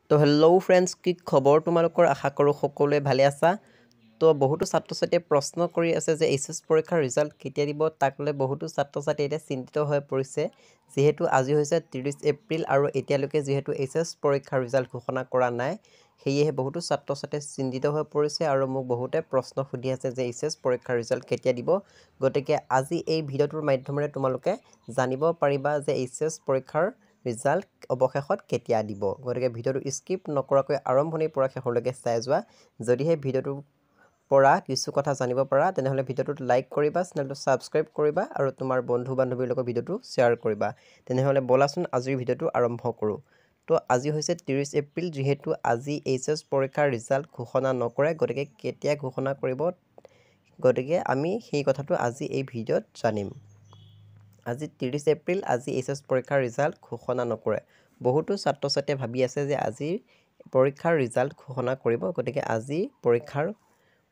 তো hello' friends, কি খবৰ তোমালোকৰ? আশা কৰোঁ সকলোৱে ভালে আছা। তো বহুতো ছাত্ৰ ছাত্ৰীয়ে প্ৰশ্ন কৰি আছে যে এইচএছ পৰীক্ষাৰ ৰিজাল্ট কেতিয়া দিব, তাক লৈ বহুতো ছাত্ৰ ছাত্ৰী এতিয়া চিন্তিত হৈ পৰিছে। যিহেতু আজি হৈছে 30 এপ্ৰিল আৰু এতিয়ালৈকে যিহেতু এইচএছ পৰীক্ষাৰ ৰিজাল্ট ঘোষণা কৰা নাই, সেয়েহে বহুতো ছাত্ৰ ছাত্ৰীয়ে চিন্তিত হৈ পৰিছে আৰু মোক বহুতে প্ৰশ্ন সুধি আছে যে এইচএছ পৰীক্ষাৰ ৰিজাল্ট কেতিয়া দিব। গতিকে আজি এই ভিডিঅ'টোৰ মাধ্যমেৰে তোমালোকে জানিব পাৰিবা যে এইচএছ পৰীক্ষাৰ ৰিজাল্ট অৱশেষত কেতিয়া দিব। গতিকে ভিডিঅ'টো স্কিপ নকৰাকৈ আৰম্ভণিৰ পৰা শেষলৈকে চাই যোৱা। যদিহে ভিডিঅ'টোৰ পৰা কিছু কথা জানিব পাৰা তেনেহ'লে ভিডিঅ'টোত লাইক কৰিবা, চেনেলটো ছাবস্ক্ৰাইব কৰিবা আৰু তোমাৰ বন্ধু বান্ধৱীৰ লগত ভিডিঅ'টো শ্বেয়াৰ কৰিবা। তেনেহ'লে ব'লাচোন আজিৰ ভিডিঅ'টো আৰম্ভ কৰোঁ। তো আজি হৈছে 30 এপ্ৰিল, যিহেতু আজি এইচএছ পৰীক্ষাৰ ৰিজাল্ট ঘোষণা নকৰে, গতিকে কেতিয়া ঘোষণা কৰিব, গতিকে আমি সেই কথাটো আজি এই ভিডিঅ'ত জানিম। আজি 30 এপ্ৰিল, আজি এইচএছ পৰীক্ষাৰ ৰিজাল্ট ঘোষণা নকৰে। বহুতো ছাত্ৰ ছাত্ৰীয়ে ভাবি আছে যে আজি পৰীক্ষাৰ ৰিজাল্ট ঘোষণা কৰিব, গতিকে আজি পৰীক্ষাৰ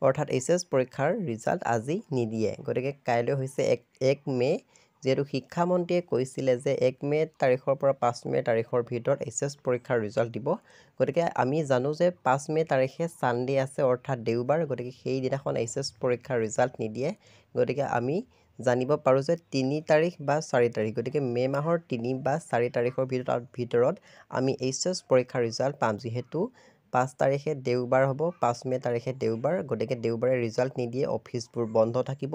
অৰ্থাৎ এইচএছ পৰীক্ষাৰ ৰিজাল্ট আজি নিদিয়ে। গতিকে কাইলৈ হৈছে 1 মে', যিহেতু শিক্ষামন্ত্ৰীয়ে কৈছিলে যে 1 মে' তাৰিখৰ পৰা 5 মে' তাৰিখৰ ভিতৰত এইচএছ পৰীক্ষাৰ ৰিজাল্ট দিব। গতিকে আমি জানো যে 5 মে' তাৰিখে ছানডে আছে, অৰ্থাৎ দেওবাৰ, গতিকে সেইদিনাখন এইচএছ পৰীক্ষাৰ ৰিজাল্ট নিদিয়ে। গতিকে আমি জানিব পাৰোঁ যে 3 তাৰিখ বা 4 তাৰিখ, গতিকে মে' মাহৰ 3 বা 4 তাৰিখৰ ভিতৰত আমি এইচএছ পৰীক্ষাৰ ৰিজাল্ট পাম। যিহেতু 5 তাৰিখে দেওবাৰ হ'ব, 5 মে' তাৰিখে দেওবাৰ, গতিকে দেওবাৰে ৰিজাল্ট নিদিয়ে, অফিচবোৰ বন্ধ থাকিব।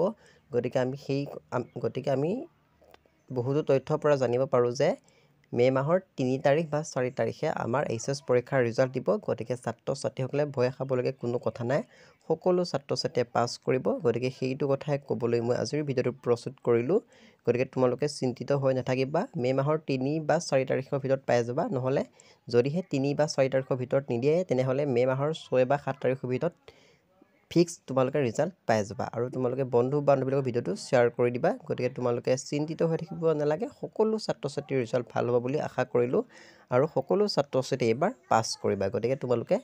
গতিকে আমি বহুতো তথ্যৰ পৰা জানিব পাৰোঁ যে মে' মাহৰ 3 তাৰিখ বা 4 তাৰিখে আমাৰ এইচএছ পৰীক্ষাৰ ৰিজাল্ট দিব। গতিকে ছাত্ৰ ছাত্ৰীসকলে ভয় খাবলগীয়া কোনো কথা নাই, সকলো ছাত্ৰ ছাত্ৰীয়ে পাছ কৰিব। গতিকে সেইটো কথাই ক'বলৈ মই আজিৰ ভিডিঅ'টো প্ৰস্তুত কৰিলোঁ। গতিকে তোমালোকে চিন্তিত হৈ নাথাকিবা, মে' মাহৰ 3 বা 4 তাৰিখৰ ভিতৰত পাই যাবা। নহ'লে যদিহে 3 বা 4 তাৰিখৰ ভিতৰত নিদিয়ে, তেনেহ'লে মে' মাহৰ 6 বা 7 তাৰিখৰ ভিতৰত ফিক্স তোমালোকে ৰিজাল্ট পাই যাবা। আৰু তোমালোকে বন্ধু বান্ধৱীৰ লগত ভিডিঅ'টো শ্বেয়াৰ কৰি দিবা। গতিকে তোমালোকে চিন্তিত হৈ থাকিব নালাগে, সকলো ছাত্ৰ ছাত্ৰীৰ ৰিজাল্ট ভাল হ'ব বুলি আশা কৰিলোঁ আৰু সকলো ছাত্ৰ ছাত্ৰী এইবাৰ পাছ কৰিবা। গতিকে তোমালোকে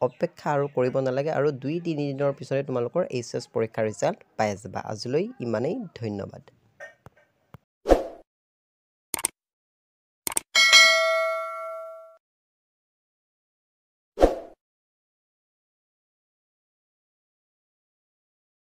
অপেক্ষা আৰু কৰিব নালাগে আৰু 2-3 দিনৰ পিছতে তোমালোকৰ এইচএছ পৰীক্ষাৰ ৰিজাল্ট পাই যাবা। আজিলৈ ইমানেই, ধন্যবাদ।